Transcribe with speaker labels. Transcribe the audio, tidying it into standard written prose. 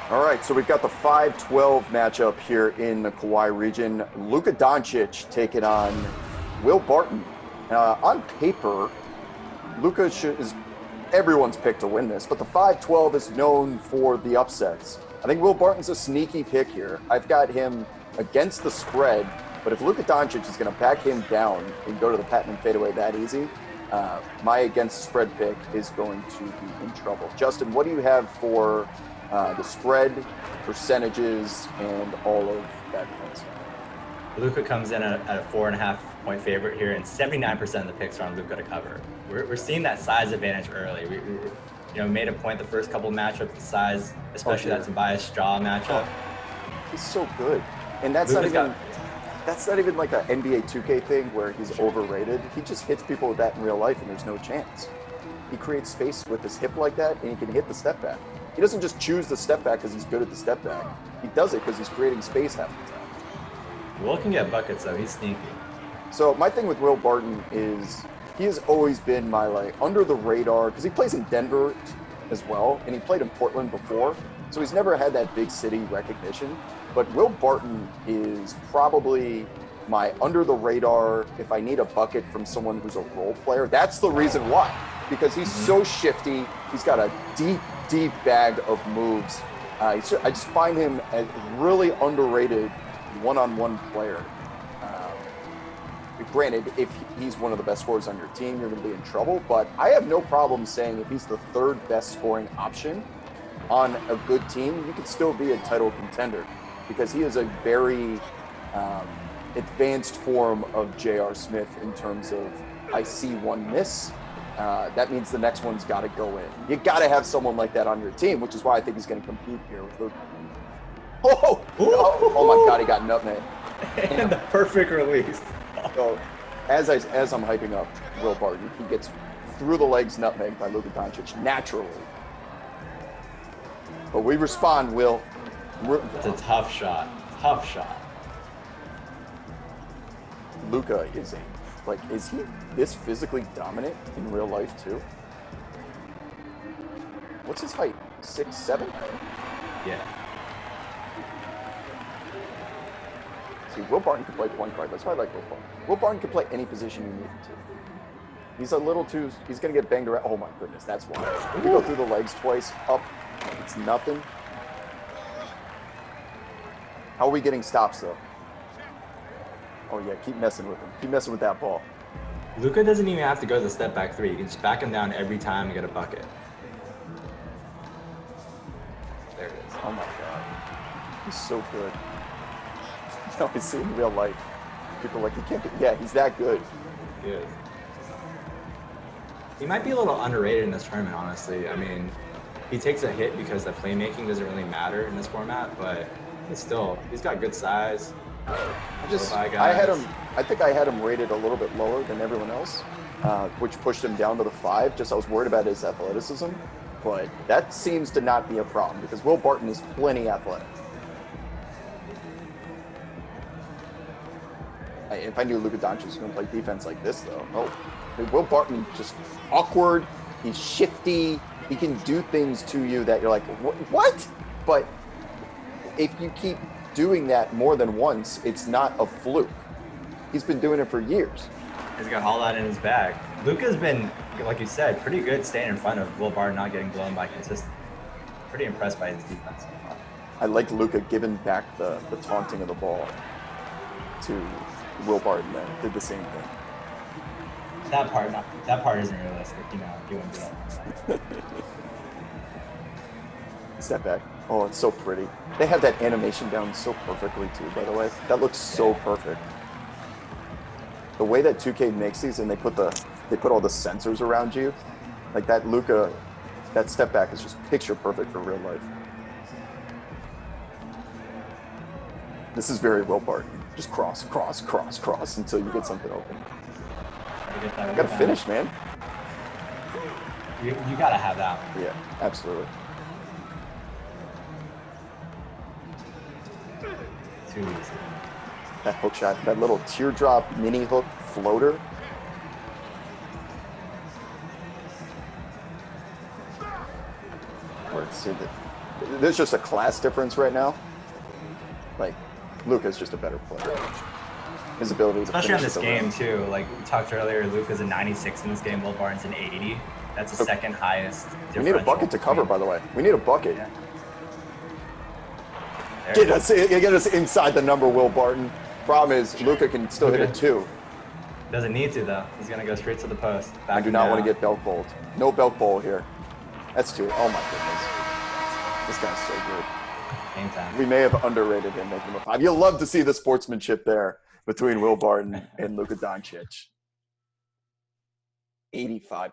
Speaker 1: All right, so we've got the 5-12 matchup here in the Kauai region. Luka Doncic taking on Will Barton. On paper, Luka is everyone's pick to win this, but the 5-12 is known for the upsets. I think Will Barton's a sneaky pick here. I've got him against the spread, but if Luka Doncic is going to back him down and go to the patent and fadeaway that easy, my against spread pick is going to be in trouble. Justin, what do you have for the spread, percentages, and all of that kind of stuff?
Speaker 2: Luka comes in at a 4.5-point favorite here, and 79% of the picks are on Luka to cover. We're seeing that size advantage early. We made a point the first couple of matchups, the size, especially that Tobias Straw matchup.
Speaker 1: He's so good, and that's not even like an NBA 2K thing where he's overrated. He just hits people with that in real life, and there's no chance. He creates space with his hip like that, and he can hit the step back. He doesn't just choose the step back because he's good at the step back. He does it because he's creating space half the time.
Speaker 2: Will can get buckets, though. He's sneaky.
Speaker 1: So my thing with Will Barton is he has always been my under the radar because he plays in Denver as well, and he played in Portland before. So he's never had that big city recognition. But Will Barton is probably my under the radar if I need a bucket from someone who's a role player. That's the reason why. Because he's so shifty. He's got a deep bag of moves. I just find him a really underrated one-on-one player. Granted, if he's one of the best scorers on your team, you're going to be in trouble. But I have no problem saying if he's the third best scoring option on a good team, you could still be a title contender because he is a very advanced form of J.R. Smith in terms of I see one miss. That means the next one's got to go in. You got to have someone like that on your team, which is why I think he's going to compete here with Luka. Oh my God, he got nutmeg.
Speaker 2: And the perfect release.
Speaker 1: So as I'm hyping up Will Barton, he gets through the legs nutmeg by Luka Doncic naturally. But we respond, Will.
Speaker 2: It's a tough shot. Tough shot.
Speaker 1: Luka is is he this physically dominant in real life too? What's his height? 6'7"?
Speaker 2: Yeah.
Speaker 1: See, Will Barton can play point guard. That's why I like Will Barton. Will Barton can play any position you need him to. He's a little too. He's gonna get banged around. Oh my goodness, that's why. If you go through the legs twice, up, it's nothing. How are we getting stops though? Oh yeah, keep messing with him. Keep messing with that ball.
Speaker 2: Luka doesn't even have to go to the step back three. You can just back him down every time and get a bucket. There it is.
Speaker 1: Oh my God, he's so good. No, I see in real life. People are like, he can't be. Yeah, he's that good.
Speaker 2: He is. He might be a little underrated in this tournament, honestly. I mean, he takes a hit because the playmaking doesn't really matter in this format, but he's got good size.
Speaker 1: I think I had him rated a little bit lower than everyone else, which pushed him down to the 5. Just I was worried about his athleticism, but that seems to not be a problem because Will Barton is plenty athletic. If I knew Luka Doncic was going to play defense like this, though, Will Barton just awkward. He's shifty. He can do things to you that you're like, what? But if you keep doing that more than once, it's not a fluke. He's been doing it for years.
Speaker 2: He's got all that in his bag. Luka's been, like you said, pretty good staying in front of Will Barton, not getting blown by consistent. Pretty impressed by his defense so far.
Speaker 1: I like Luka giving back the taunting of the ball to Will Barton then. Did the same thing.
Speaker 2: That part isn't realistic, you wouldn't do that.
Speaker 1: Step back. Oh, it's so pretty. They have that animation down so perfectly too, by the way. That looks so perfect. The way that 2K makes these and they put all the sensors around you, like that Luka, that step back is just picture perfect for real life. This is very Will Barton. Just cross until you get something open. You gotta finish, man.
Speaker 2: You gotta have that one.
Speaker 1: Yeah, absolutely.
Speaker 2: Too easy.
Speaker 1: That hook shot, that little teardrop mini hook floater. Let's see that. there's just a class difference right now. Like, Luka's just a better player. His ability to
Speaker 2: especially on
Speaker 1: finish
Speaker 2: this
Speaker 1: at the rim.
Speaker 2: game too. Like we talked earlier, Luka's a 96 in this game. Will Barton's an 80. That's the second highest.
Speaker 1: We need a bucket to cover, by the way. We need a bucket.
Speaker 2: Yeah.
Speaker 1: Get us inside the number, Will Barton. Problem is, Luka can still hit it too.
Speaker 2: Doesn't need to though. He's gonna go straight to the post.
Speaker 1: I do not want to get belt bowled. No belt bowl here. That's two. Oh my goodness. This guy's so good.
Speaker 2: Game time.
Speaker 1: We may have underrated him, making him a 5. You'll love to see the sportsmanship there between Will Barton and Luka Doncic. 85%.